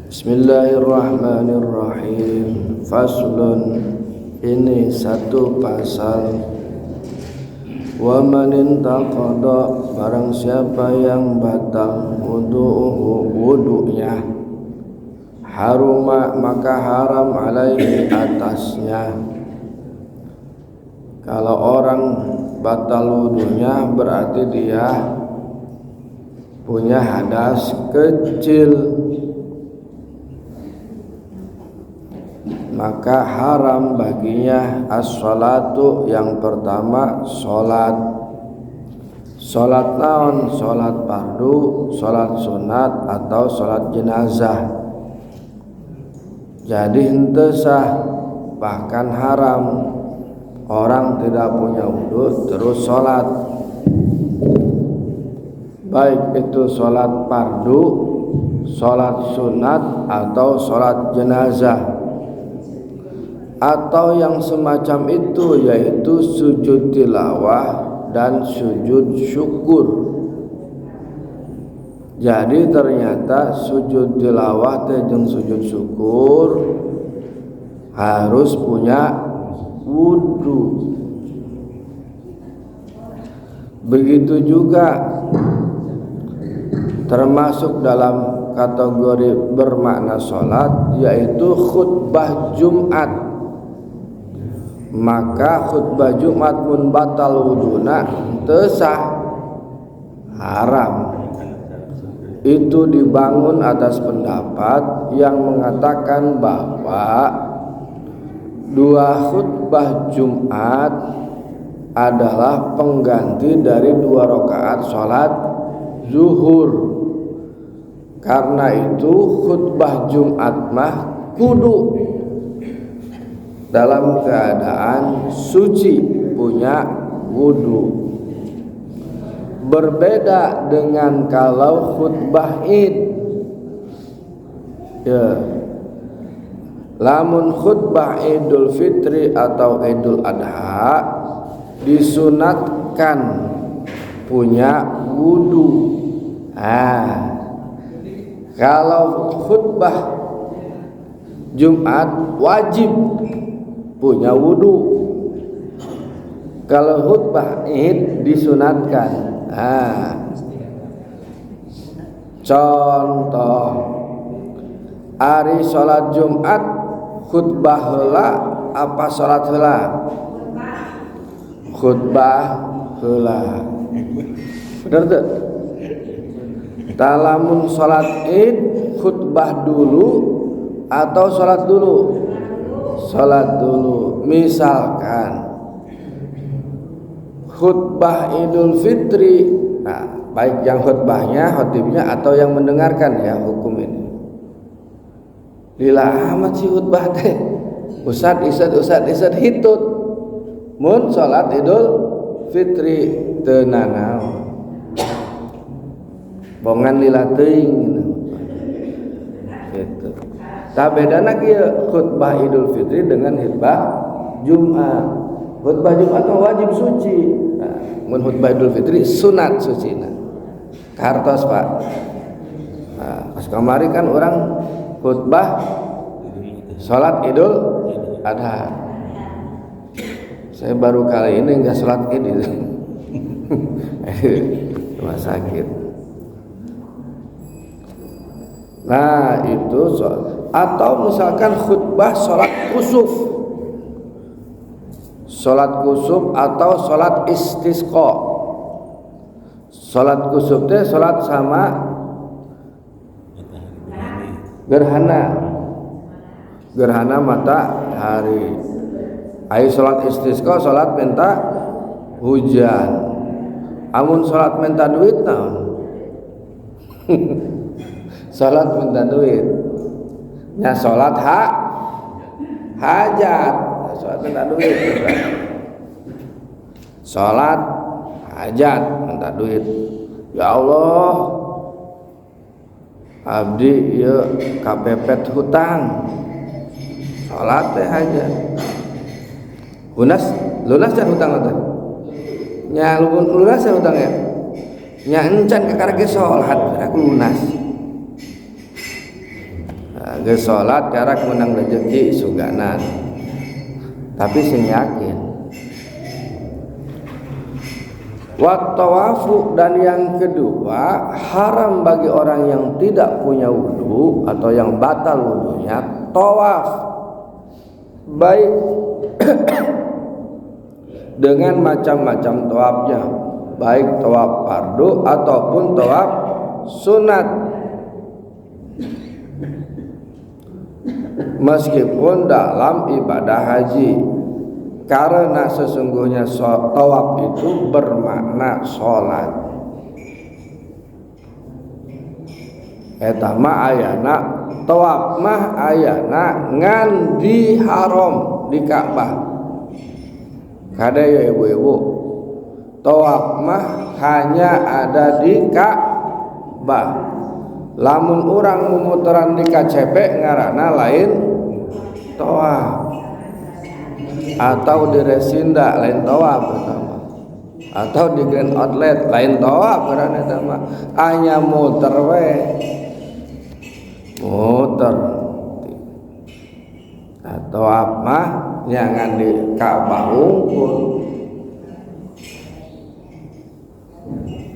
Bismillahirrahmanirrahim. Faslun, ini satu pasal. Wa man intaqada, barang siapa yang batal wudu'uhu, wudu'nya, haruma maka haram alaihi atasnya. Kalau orang batal wudu'nya berarti dia punya hadas kecil, maka haram baginya as-salatu, yang pertama salat. Salat naon? Salat fardu, salat sunat, atau salat jenazah. Jadi henteu sah, bahkan haram orang tidak punya wudu terus salat, baik itu salat fardu, salat sunat, atau salat jenazah, atau yang semacam itu, yaitu sujud tilawah dan sujud syukur. Jadi ternyata sujud tilawah jeung sujud syukur harus punya wudu. Begitu juga termasuk dalam kategori bermakna salat, yaitu khutbah Jumat. Maka khutbah Jumat mun batal wuduna teu sah, haram. Itu dibangun atas pendapat yang mengatakan bahwa dua khutbah Jumat adalah pengganti dari 2 rakaat salat zuhur. Karena itu khutbah Jumat mah kudu dalam keadaan suci, punya wudu. Berbeda dengan kalau khutbah Id. Ya. Lamun khutbah Idul Fitri atau Idul Adha disunatkan punya wudu. Kalau khutbah Jumat wajib punya wudu. Kalau khutbah Id disunatkan. Contoh, ari salat Jumat khutbah heula apa salat heula? Khutbah heula. Bener tuh? Talamun salat Id khutbah dulu atau salat dulu? Salat dulu. Misalkan khutbah Idul Fitri, baik yang khutbahnya, khotibnya, atau yang mendengarkan, ya hukum ini. Lila amat si khutbah teh. Ustad hitut. Mun salat Idul Fitri teu nanaon. Bongan lila teuing gitu. Tak bedana kieu khutbah Idul Fitri dengan khutbah Jumat. Khutbah Jumat mah wajib suci. Mun khutbah Idul Fitri sunat sucina. Kartos Pak. Pas kamari kan orang khutbah salat Idul Adha. Saya baru kali ini enggak salat Id itu. Rumah sakit. Nah, itu atau misalkan khutbah salat kusuf. Salat kusuf atau salat istisqa. Salat kusuf teh salat sama gerhana matahari. Ai salat istisqa salat minta hujan. Amun salat minta duit naon? Salat minta duit. Nya salat hajat. Salat minta duit. Salat hajat minta duit. Ya Allah, abdi ieu kapepet hutang. Salat teh hajat. Lunas can hutang teh. Nya lunas can hutangnya. Nya encan kakarage salat aku lunas. geus salat karak menang rezeki suganan tapi sing yakin. Wa tawafu, dan yang kedua haram bagi orang yang tidak punya wudu atau yang batal wudunya tawaf baik dengan macam-macam tawafnya, baik tawaf fardu ataupun tawaf sunat, meskipun dalam ibadah haji, karena sesungguhnya tawaf itu bermakna sholat. Eta mah ayana tawaf mah ayana ngan di haram di Ka'bah. Kada ya ibu-ibu, tawaf mah hanya ada di Ka'bah. Lamun urang mumuteran di KCP ngaranna lain tawaf, atau di Resinda lain tawaf pertama, atau di Grand Outlet lain tawaf karena eta mah hanya muter we, muter. Tawaf mah jangan di Ka'bah unggul.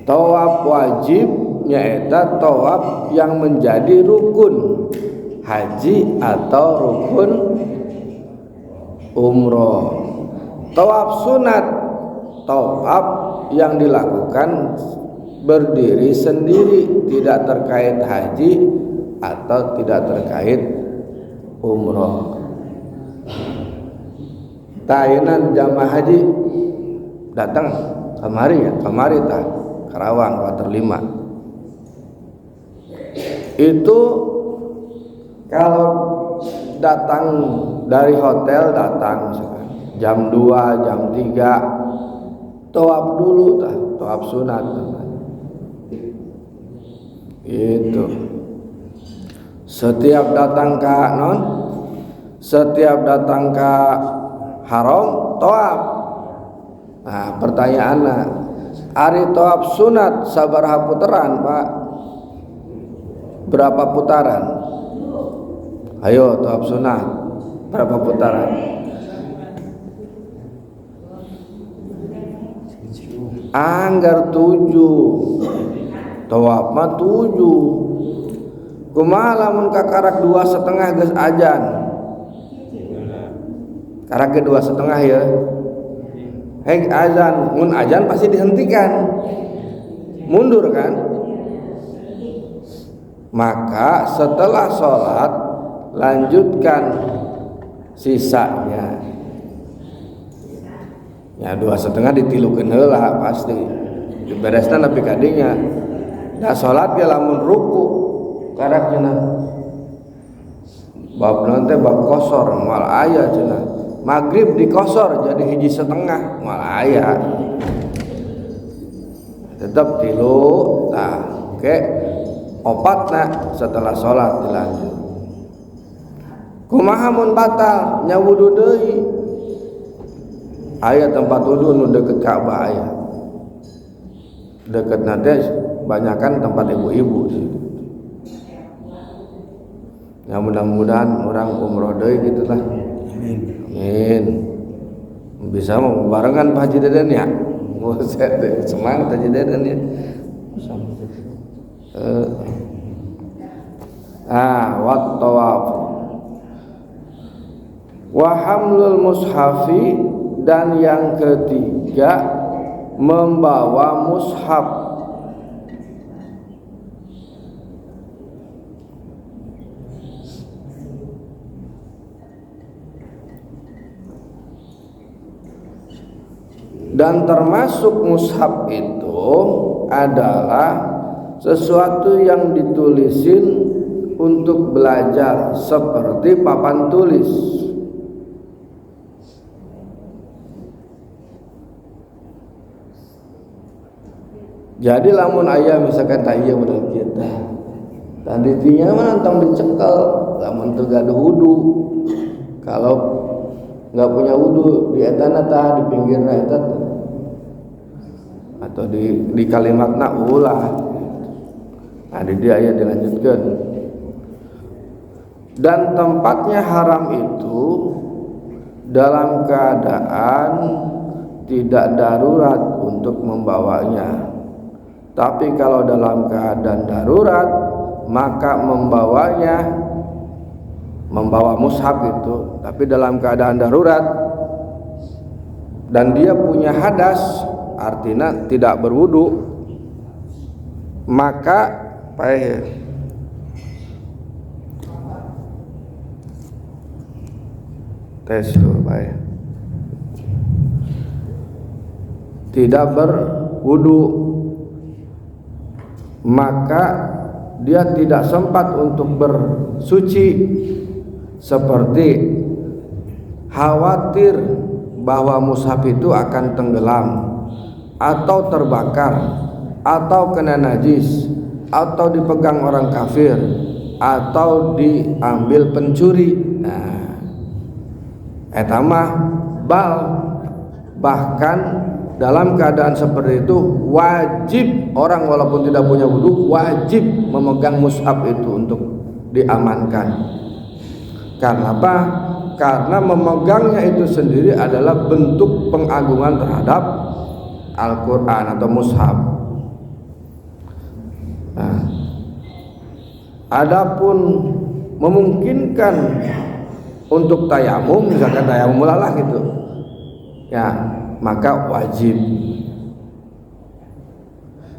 Tawaf wajib nyaeta tawaf yang menjadi rukun haji atau rukun umroh. Tawaf sunat, tawaf yang dilakukan berdiri sendiri, tidak terkait haji atau tidak terkait umroh. Tayenan jamaah haji datang kemari ya, kemari tah Karawang Kloter 5. Itu kalau datang dari hotel, datang jam 2, jam 3, tawaf dulu tah, tawaf sunat. Itu setiap datang ke setiap datang ke haram tawaf. Nah, pertanyaanna, ari tawaf sunat sabaraha putaran, Pak? Berapa putaran? Ayo tawaf sunat berapa putaran? Anggar 7. Tawaf mah 7. Kumaha lamun kakarak 2,5 geus ajan? Karak ke 2,5 ya. Hei azan, mun azan pasti dihentikan. Mundur kan? Maka setelah sholat lanjutkan sisanya. Ya 2,5 ditilukeun heula pasti. Diberesna nepi ka dinya. Da sholat ge lamun ruku karak cenah. Bab naon teh bab kosor moal aya cenah. Maghrib dikosor jadi 1,5 moal aya. Tetap tilu, nah oke. Opatna setelah sholat dilanjut. Kumaha mun batal nya wudu deui. Aya tempat wudu nu deket Ka'bah aya. Deket nate banyakan tempat ibu-ibu sih. Ya mudah-mudahan orang umroh deui gitu lah. Amin. Bisa mau barengan Pak Haji Deden ya. Semangat Haji Deden ya. Wa tawaf wa hamlul mushafi, dan yang ketiga membawa mushaf. Dan termasuk mushaf itu adalah sesuatu yang ditulisin untuk belajar seperti papan tulis. Jadi lamun aya misalkan tanya model kita, tadi tinya mah nantang dicekel, lamun teu gaduh wudu. Kalau nggak punya wudu di etana tah di pinggirna eta atau di kalimatna ulah. Nah di dia aya dilanjutkeun. Dan tempatnya haram itu dalam keadaan tidak darurat untuk membawanya. Tapi kalau dalam keadaan darurat, maka membawa mushaf itu, tapi dalam keadaan darurat dan dia punya hadas, artinya tidak berwudu, maka tidak berwudu, maka dia tidak sempat untuk bersuci, seperti khawatir bahwa mushaf itu akan tenggelam atau terbakar atau kena najis atau dipegang orang kafir atau diambil pencuri. Nah, eta mah bahkan dalam keadaan seperti itu wajib orang walaupun tidak punya wudu wajib memegang mushaf itu untuk diamankan. Karena apa? Karena memegangnya itu sendiri adalah bentuk pengagungan terhadap Al-Quran atau mushaf. Nah, adapun memungkinkan untuk tayamum, misalkan tayamum mulalah gitu, ya maka wajib.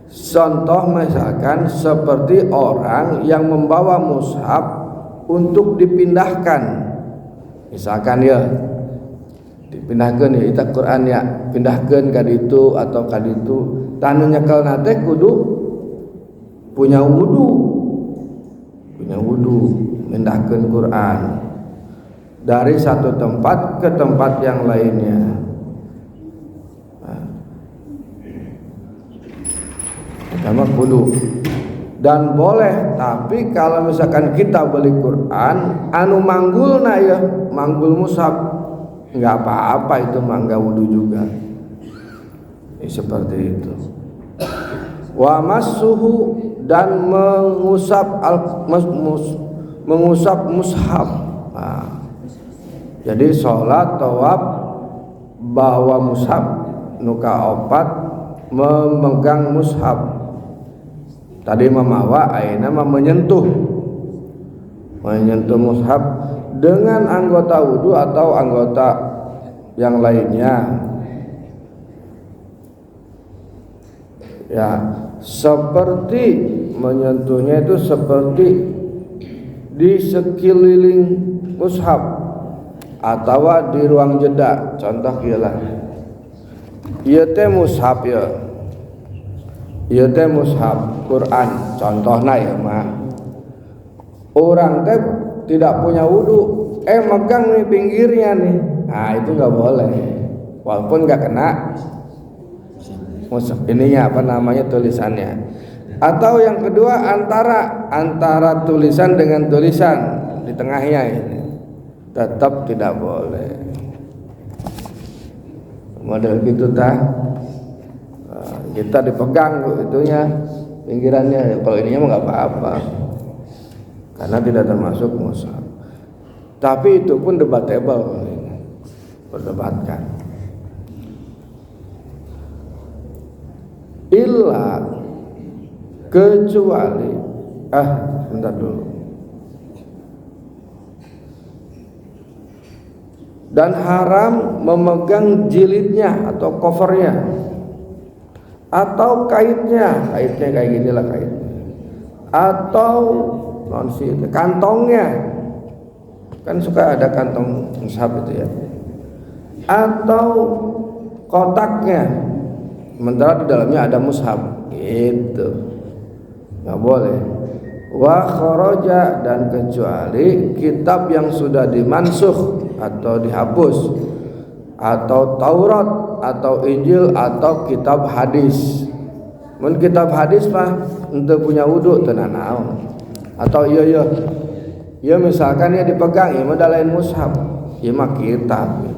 Contoh misalkan seperti orang yang membawa mushaf untuk dipindahkan, misalkan ya dipindahkan ya kita Quran ya pindahkan ka ditu atau ka ditu, tanu nyekelna teh kudu punya wudu pindahkan Quran dari satu tempat ke tempat yang lainnya. Pertama kudu dan boleh, tapi kalau misalkan kita beli Quran anu manggulna ya manggul mushaf nggak apa-apa, itu mah nggak wudu juga. Seperti itu. Wa massuhu dan mengusap mushaf. Nah, jadi sholat tawaf bawa mushaf nuka opat memegang mushaf. Tadi memawa ayeuna mah menyentuh mushaf dengan anggota wudu atau anggota yang lainnya. Ya, seperti menyentuhnya itu seperti di sekeliling mushaf atau di ruang jeda. Contoh ialah ieu teh mushaf ya. Ieu teh mushaf Quran contohna ya mah. Orang teh tidak punya wudu, megang nih pinggirnya nih. Nah, itu enggak boleh. Walaupun enggak kena ininya apa namanya tulisannya. Atau yang kedua antara tulisan dengan tulisan di tengahnya ini tetap tidak boleh. Model gitu tah. Kita dipegang itunya pinggirannya, kalau ininya mah nggak apa-apa karena tidak termasuk mushaf. Tapi itu pun debatable, perdebatkan. Illa kecuali bentar dulu. Dan haram memegang jilidnya atau covernya atau kaitnya kayak ginilah kaitnya, atau kantongnya, kan suka ada kantong mushaf itu ya, atau kotaknya, sementara di dalamnya ada mushaf, itu nggak boleh. Wa kharaja dan kecuali kitab yang sudah dimansukh atau dihapus, atau Taurat atau Injil atau kitab hadis. Mun kitab hadis mah untuk punya wudu tenan naon. Atau iya misalkan ya dipegang ieu mah lain mushaf, ieu mah kitab.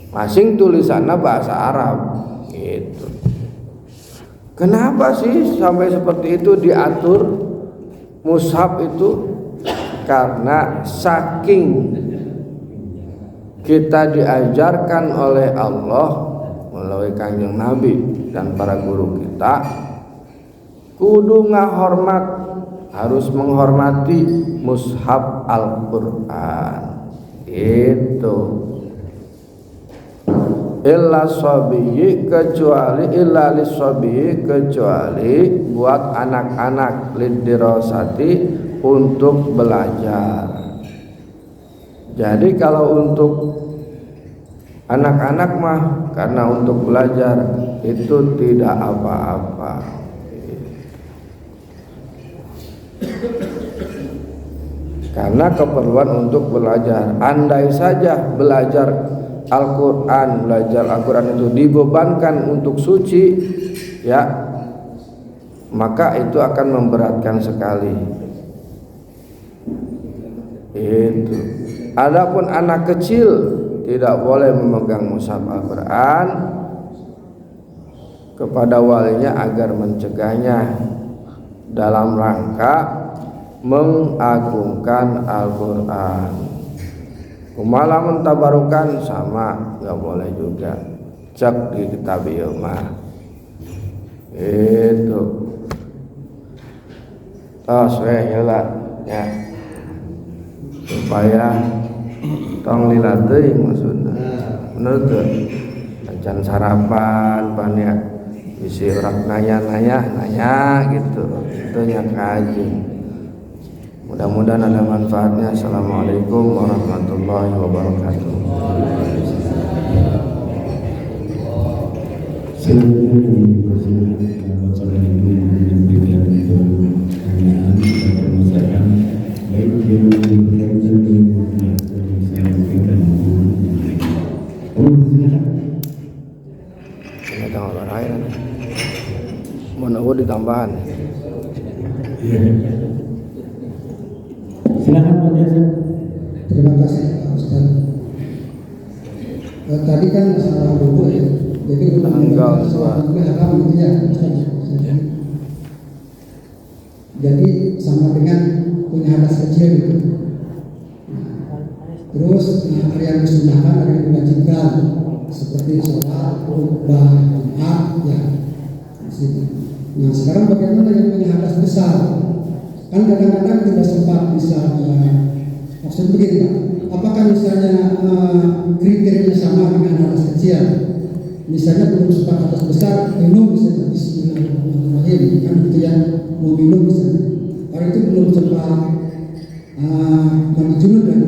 Masing tulisanna bahasa Arab gitu. Kenapa sih sampai seperti itu diatur mushaf itu karena saking kita diajarkan oleh Allah melalui Kanjeng Nabi dan para guru kita, kudu ngahormat, harus menghormati mushaf Al-Qur'an. Itu illa sabiyi, kecuali illa lisabiyi, kecuali buat anak-anak, lidirosati, untuk belajar. Jadi kalau untuk anak-anak mah karena untuk belajar itu tidak apa-apa. Karena keperluan untuk belajar. Andai saja belajar Al-Quran, itu dibebankan untuk suci, ya, maka itu akan memberatkan sekali. Itu. Adapun anak kecil tidak boleh memegang mushaf Al-Quran kepada walinya agar mencegahnya dalam rangka mengagungkan Al-Quran. Malah mentabarukan sama nggak boleh juga, cek di kitab ilmah itu. Saya ya supaya tong lila teuing maksudna bener tuh acan sarapan banyak bisi orang nanya gitu, itu nya kaji. Mudah-mudahan ada manfaatnya. Assalamualaikum warahmatullahi wabarakatuh. Ini tanggal berakhir. Mau ditambahan. Silakan Pak Jason. Terima kasih Pak Ustaz. Tadi kan masalah dulu ya. Jadi tanggal haram gitu ya Ustaz. Jadi sama dengan punya hadas kecil gitu. Terus hari yang disunahkan, hari yang diwajibkan seperti sholat, khutbah, Jumat, ya. Nah sekarang bagaimana yang punya hadas besar? Kan kadang-kadang tidak sempat bisa maksud begini Pak, apakah misalnya kriterianya sama dengan hadas kecil, misalnya belum sempat hadas besar minum misalnya bismillahirrahmanirrahim, kan itu yang mau minum misalnya, kalau itu belum sempat mandi junub dan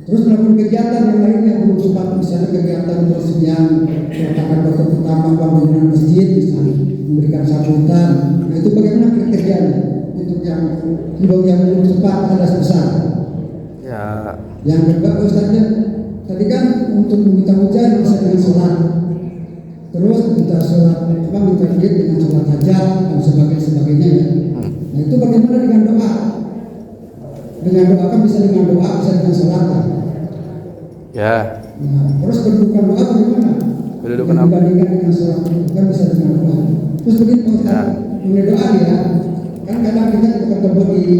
terus melakukan kegiatan yang lainnya belum sempat, misalnya kegiatan peresmian peletakan batu pertama bangunan masjid misalnya, memberikan sambutan, nah itu bagaimana kriterianya untuk yang belum sempat hadas besar? Ya. Yang kedua Ustaznya, tadi kan untuk meminta hujan bisa dengan sholat, terus minta sholat minta diet dengan sholat hajat dan sebagainya ya. Nah itu bagaimana dengan doa? Dengan doa kan bisa dengan doa, bisa dengan sholat kan? Ya. Nah, terus kedudukan doa bagaimana? Kedudukan apa? Dibandingkan dengan sholat kan bisa dengan doa. Terus begitu Ustaz, mengenai doa ya. Kan kadang kita ketemu di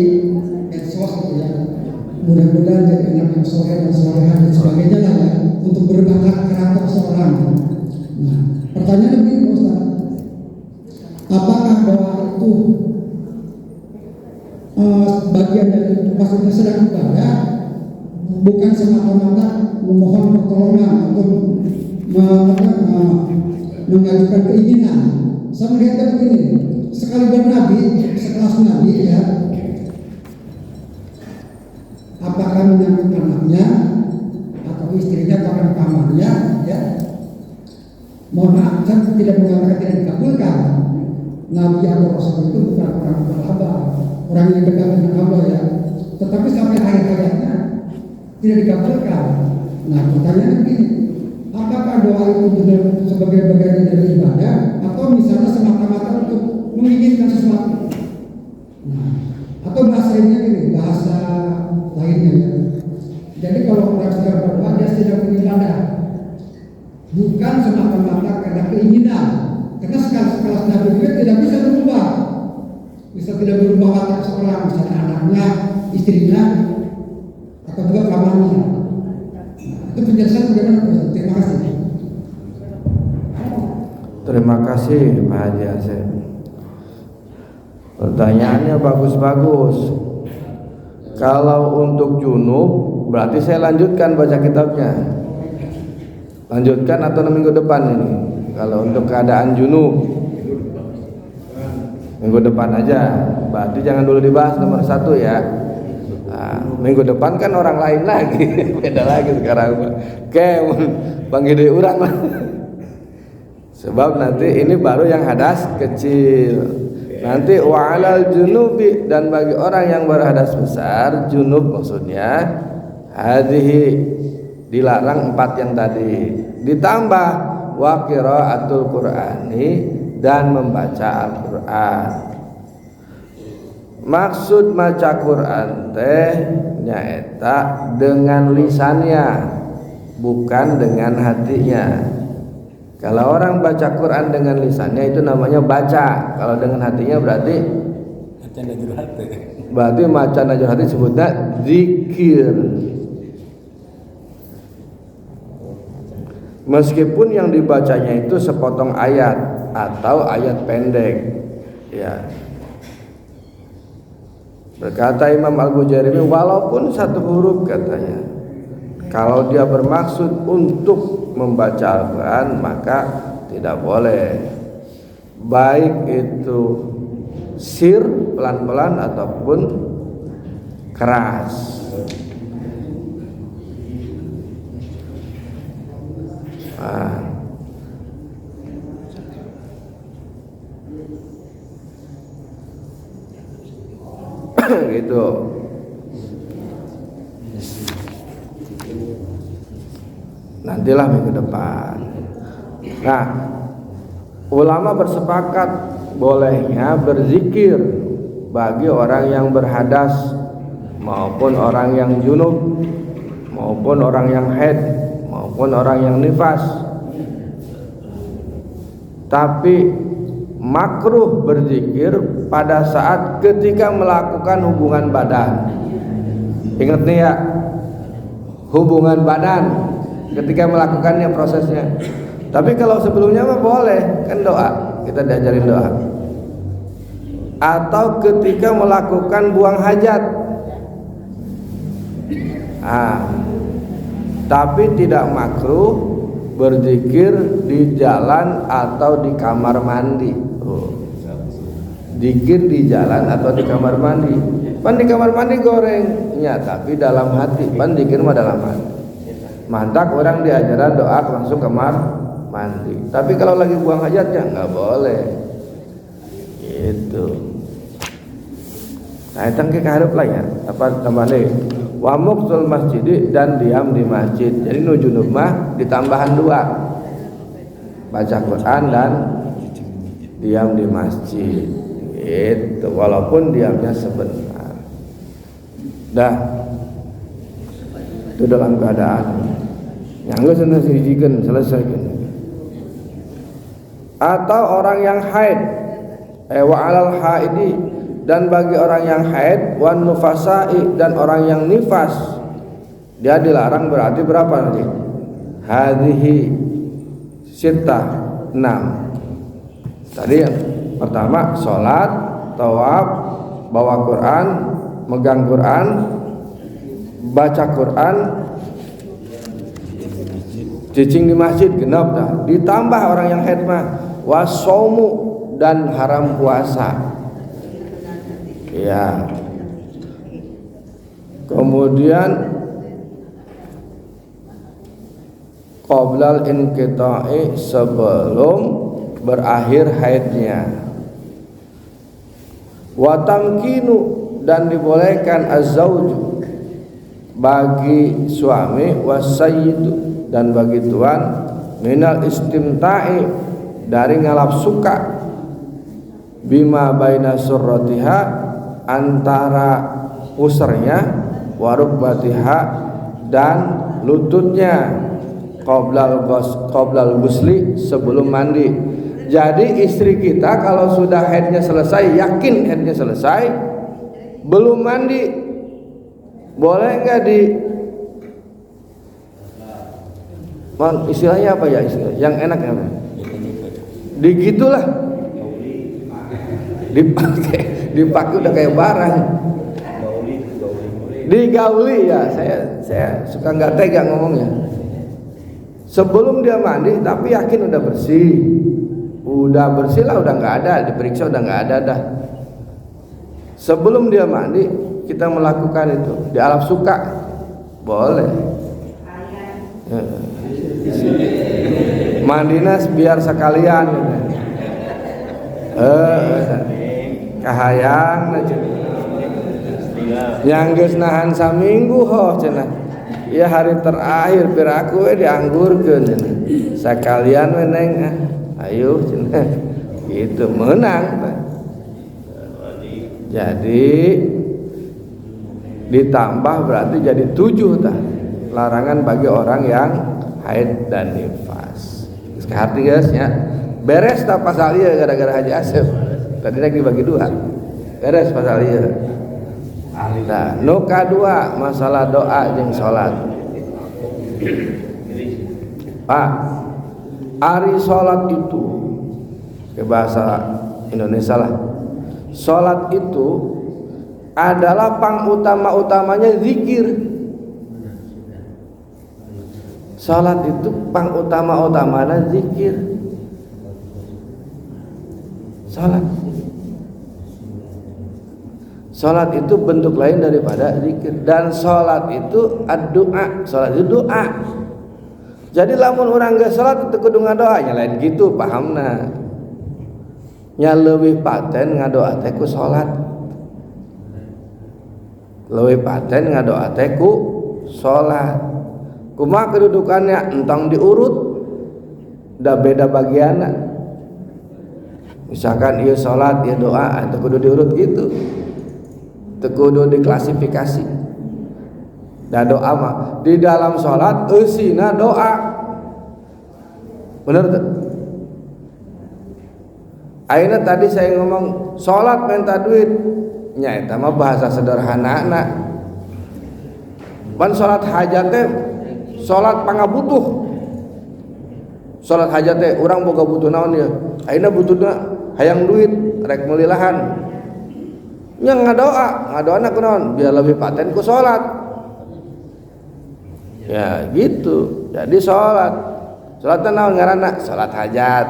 medsos gitu ya, mudah-mudahan jadi anak yang soleh dan soleha dan sebagainya lah ya, untuk berbakat karakter seorang. Nah pertanyaannya begini Ustaz, apakah doa itu bagian dari maksudnya sedang ibadah, bukan semata-mata memohon pertolongan atau mengajukan keinginan? Saya melihatnya begini, sekalipun Nabi, sekelas Nabi ya, apakah menyangkut anaknya atau istrinya atau anak kamarnya ya, mohon maaf saya tidak mengatakan tidak dikabulkan. Nabi atau Rasul itu bukan orang bersahabat, orang yang dekat dengan Allah ya, tetapi sampai akhir hayatnya tidak dikabulkan. Nah pertanyaannya begini, apakah doa itu benar sebagai bagian dari ibadah atau misalnya semata-mata untuk menginginkan sesuatu? Nah, atau bahasanya ini bahasa lainnya ya. Jadi kalau orang sedang berdoa dia sedang beribadah, bukan semata-mata karena keinginan. Karena sekelas Nabi juga tidak bisa berubah, bisa tidak berubah watak seorang, misalnya anaknya istrinya atau juga kamarnya. Itu penjelasan bagaimana Pak? Terima kasih. Terima kasih Pak Haji Asep. Pertanyaannya bagus-bagus. Kalau untuk junub berarti saya lanjutkan baca kitabnya. Lanjutkan atau minggu depan ini. Kalau untuk keadaan junub minggu depan aja. Berarti jangan dulu dibahas nomor 1 ya. Nah, minggu depan kan orang lain lagi. Beda lagi sekarang. Kayak panggil orang lah. Sebab nanti ini baru yang hadas kecil. Nanti wa'alal junubi, dan bagi orang yang berhadas besar, junub maksudnya hadhihi, dilarang 4 yang tadi, ditambah wa qiraatul qur'ani, dan membaca Al-Qur'an. Maksud maca Qur'an teh nyaeta dengan lisannya, bukan dengan hatinya. Kalau orang baca Quran dengan lisannya itu namanya baca. Kalau dengan hatinya berarti maca najur hati sebutnya zikir. Meskipun yang dibacanya itu sepotong ayat atau ayat pendek, ya. Berkata Imam Al-Bujairimi, walaupun 1 huruf katanya, kalau dia bermaksud untuk membaca Al-Quran maka tidak boleh, baik itu sir pelan-pelan ataupun keras. Nah, gitu. Nantilah minggu depan. Nah, ulama bersepakat bolehnya berzikir bagi orang yang berhadas maupun orang yang junub maupun orang yang haid maupun orang yang nifas. Tapi makruh berzikir pada saat ketika melakukan hubungan badan. Ingat nih ya, hubungan badan ketika melakukannya prosesnya. Tapi kalau sebelumnya mah boleh, kan doa, kita diajarin doa. Atau ketika melakukan buang hajat. Tapi tidak makruh berzikir di jalan atau di kamar mandi. Zikir di jalan atau di kamar mandi. Pan di kamar mandi goreng, ya, tapi dalam hati. Pan zikir mah dalam hati. Mantak orang diajaran doa langsung kamar mandi. Tapi kalau lagi buang hajatnya nggak boleh. Gitu. Nah, itu kita harap lah ya. Apa tambahnya? Wa muqtul masjid, dan diam di masjid. Jadi nu junub mah ditambahan 2. Baca Quran dan diam di masjid. Gitu. Walaupun diamnya sebentar. Dah. Itu dalam keadaan yang gak senang selesai. Atau orang yang haid, wa alal haidi, dan bagi orang yang haid, wan nufasai, dan orang yang nifas, dia dilarang. Berarti berapa nanti? Hadhihi sittah, 6. Tadi yang pertama sholat, tawaf, bawa Quran, megang Quran, baca Quran, cicing di masjid, genap dah. Ditambah orang yang haid mah wasomu, dan haram puasa. Ya. Kemudian qoblal inqita'i, sebelum berakhir haidnya. Wa tamkinu, dan dibolehkan az-zauju, bagi suami, wasayyidu, dan bagi tuan, minal istimta'i, dari ngalap suka, bima baina surratiha, antara pusernya, warukbatiha, dan lututnya, qoblal gusli, sebelum mandi. Jadi istri kita kalau sudah haidnya selesai, yakin haidnya selesai, belum mandi, Boleh nggak istilahnya apa ya, istilah yang enak apa? Digitulah. Dipakai udah kayak barang. Digauli ya, saya suka nggak tega ngomongnya. Sebelum dia mandi tapi yakin udah bersih lah, udah nggak ada, diperiksa udah nggak ada dah. Sebelum dia mandi kita melakukan itu di alam suka boleh. Mandinas biar sekalian. Kahayang yang geus nahan saminggu cenah. Ya hari terakhir piraku dianggurkeun cenah. Sakalian we neng ayo cenah. Gitu menang. Jadi ditambah berarti jadi 7 tah. Larangan bagi orang yang haid dan nifas. Sekarang guys ya. Beres tak pasal ieu gara-gara Haji Asep. Tadi lagi dibagi 2. Beres pasal ieu. Nah, nu kadua masalah doa jeung salat. Ari salat itu ke bahasa Indonesia lah. Salat itu adalah pangutama-utamanya zikir. Salat itu pangutama-utamanya zikir. Salat itu bentuk lain daripada zikir, dan salat itu ad-doa. Salat itu doa. Jadi lamun orang geus salat itu kudu ngadoanya lain gitu pahamna. Nya leuwih paten ngadoa teh ku salat. Leuwih paten ngadoa teh ku salat. Kumaha kedudukannya entong diurut, da beda bagianna. Misalkan ieu salat, ieu doa, itu kudu diurut gitu. Teu kudu diklasifikasi. Da doa mah di dalam salat eusina doa. Bener tuh? Ayeuna tadi saya ngomong salat minta duit. Nya eta mah bahasa sederhanana. Pan salat hajat teh salat pangabutuh. Salat hajat teh urang boga butuh naon ya? Ayeuna butuhna hayang duit rek meuli lahan. Nya ngadoana kunaon? Biar lebih paten ku salat. Ya gitu. Jadi salat naon ngaranna? Salat hajat.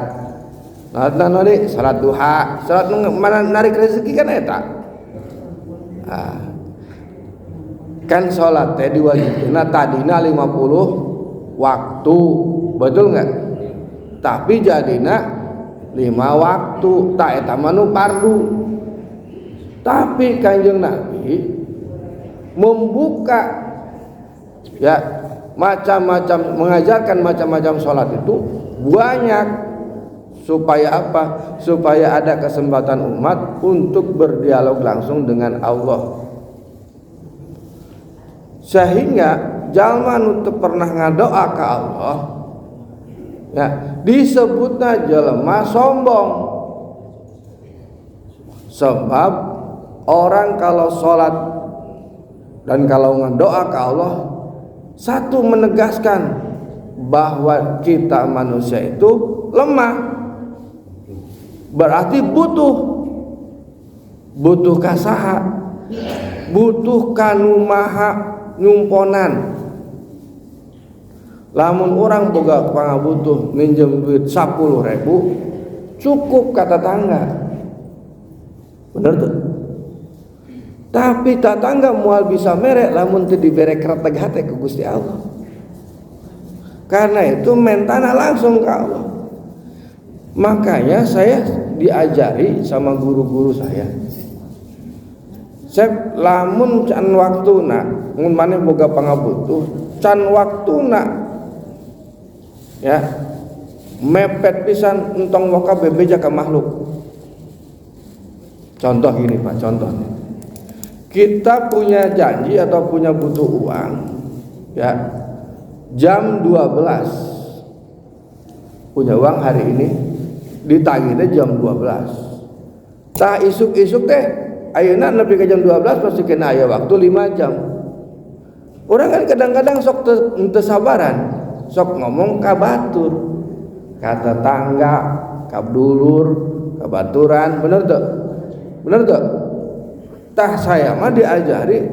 Salat naon deui? Salat duha. Salat mana narik rezeki kan eta. Kan salat teh diwajibkeunna tadina 50 waktu. Betul enggak? Tapi jadina 5 waktu. Tak eta mah nu fardu. Tapi Kanjeng Nabi membuka ya macam-macam, mengajarkan macam-macam sholat itu banyak. Supaya apa? Supaya ada kesempatan umat untuk berdialog langsung dengan Allah. Sehingga jalma nu teu pernah ngadoa ka Allah ya disebutna jelema sombong. Sebab orang kalau sholat dan kalau ngedoa ke Allah, satu menegaskan bahwa kita manusia itu lemah, berarti butuh kasaha, butuh kanumaha nyumponan. Lamun orang boga pangabutuh minjem duit 10.000 cukup kata tangga, bener tuh. Tapi tatangga moal bisa merek lamun teu dibere kreteg hate ke Gusti Allah. Karena itu mentana langsung ke Allah. Makanya saya diajari sama guru-guru saya. Saya lamun can waktuna, mun maneh boga pangabutuh, can waktuna ya mepet pisan entong waka bebeja ka makhluk. Contoh gini Pak, contohnya. Kita punya janji atau punya butuh uang ya jam 12, punya uang hari ini ditagihnya jam 12. Tah isuk-isuk teh ayeuna nepi ka jam 12 pasti kena aya waktu 5 jam. Orang kan kadang-kadang sok teu sabaran, sok ngomong ka batur, ka tetangga, ka dulur, ka baturan, bener tuh? Bener tuh? Tah saya mah diajari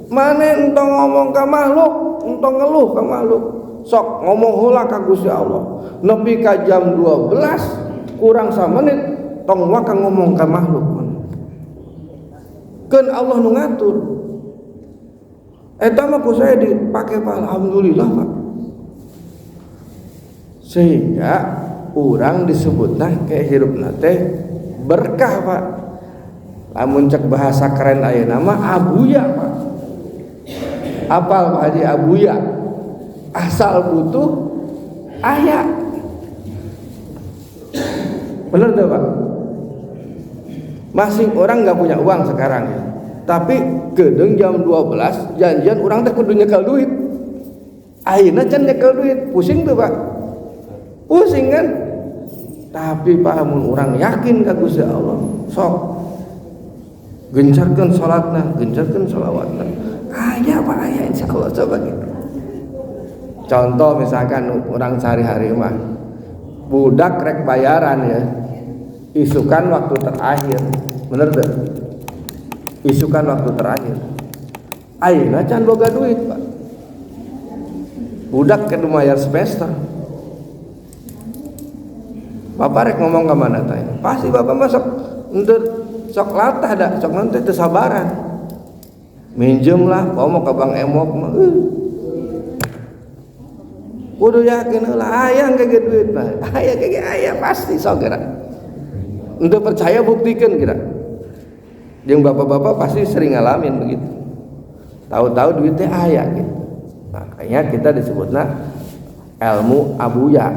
mane entong ngomong ka makhluk, entong ngeluh ka makhluk. Sok ngomong heula ka Gusti Allah. Nepi ka jam 12 kurang samenit tong waka ngomong ka makhluk. Keun Allah nu ngatur. Eta mah ku saya dipake Pak, alhamdulillah Pak. Sehingga urang disebutna kayak hirupna teh berkah Pak. Lamun cek bahasa keren ayeuna mah abuya Pak. Apal Pak Haji abuya. Asal butuh aya. Bener tuh Pak. Masing orang nggak punya uang sekarang ya. Tapi gedeng jam 12 janjian orang teh kudu nyekel duit. Ayeuna can nyekel duit, pusing tuh Pak. Pusing kan? Tapi Pak mun urang yakin ka Gusti Allah, sok gencarkeun salatna, gencarkeun shalawatna. Aya Pak aya insyaallah coba gitu. Contoh misalkan orang sehari-hari mah budak rek bayaran ya. Isukan waktu terakhir. Bener tuh? Isukan waktu terakhir. Ayeuna can boga duit, Pak. Budak kudu mayar semester. Bapak rek ngomong ke mana teh? Pasti Bapak masuk untuk sok latah dah, sok nanti teu sabaran. Minjem lah, mau ke Bang Emok mah. Kudu yakin lah aya engke duit mah. Aya kege aya pasti sok geura. Untuk percaya buktikan kira. Yang bapak-bapak pasti sering ngalamin begitu. Tahu-tahu duitnya aya gitu. Makanya kita disebutnya ilmu abuya.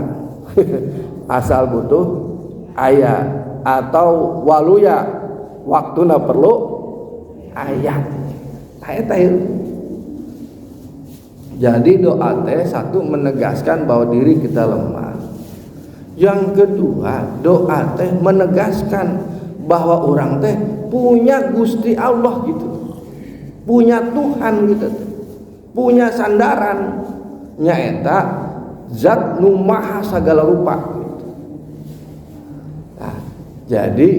Asal butuh aya atau waluya waktuna perlu aya. Aya teh. Jadi doa teh satu menegaskan bahwa diri kita lemah. Yang kedua, doa teh menegaskan bahwa orang teh punya Gusti Allah gitu, punya Tuhan gitu, punya sandaran nyaeta zat nu maha sagala rupa gitu. Nah, jadi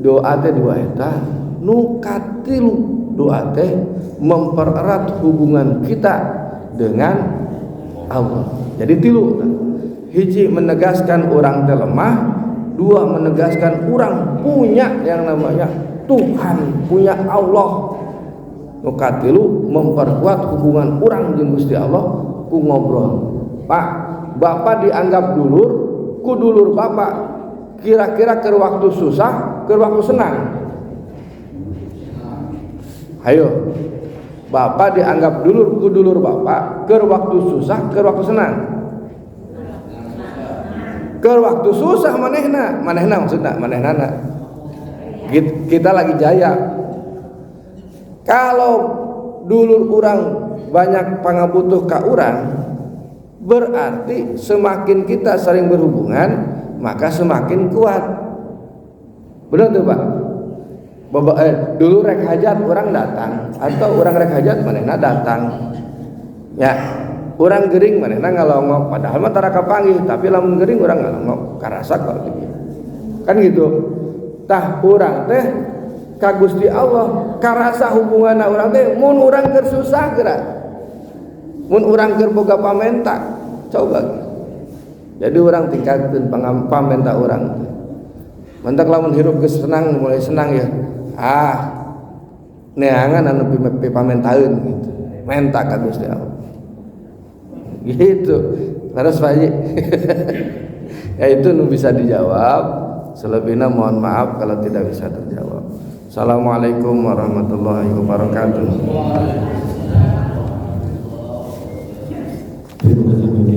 doa teh dua eta nu katilu doa teh mempererat hubungan kita dengan Allah. Jadi tilu. Hiji menegaskan orang teh lemah, dua menegaskan orang punya yang namanya Tuhan, punya Allah. Nu katilu memperkuat hubungan orang jeung Gusti Allah ku ngobrol. Pak, Bapak dianggap dulur, ku dulur Bapak. Kira-kira keur waktu susah, keur waktu senang. Ayo. Bapak dianggap dulur ku dulur Bapak, keur waktu susah, keur waktu senang. Ke waktu susah manehna maksudna manehna kita lagi jaya. Kalau dulur urang banyak pangabutuh ka urang, berarti semakin kita sering berhubungan maka semakin kuat. Benar tuh Pak? Dulu rek hajat orang datang atau orang rek hajat manehna datang. Ya. Orang gering manehna ngalongok padahal mah tara kapanggih tapi lamun gering urang ngalongok karasa kalau gitu. Kan gitu. Tah urang teh ka Gusti Allah karasa hubunganna urang teh mun urang keur susah geura. Mun urang keur boga pamenta coba. Jadi urang tingkatkeun pamenta urang teh. Mentak lamun hirup geus senang mulai senang ya. Neangan anu pamentaeun gitu. Menta ka Gusti Allah. Gitu terus Pak Haji. Ya itu nu bisa dijawab, selebihnya mohon maaf kalau tidak bisa terjawab. Assalamualaikum warahmatullahi wabarakatuh. Terima kasih.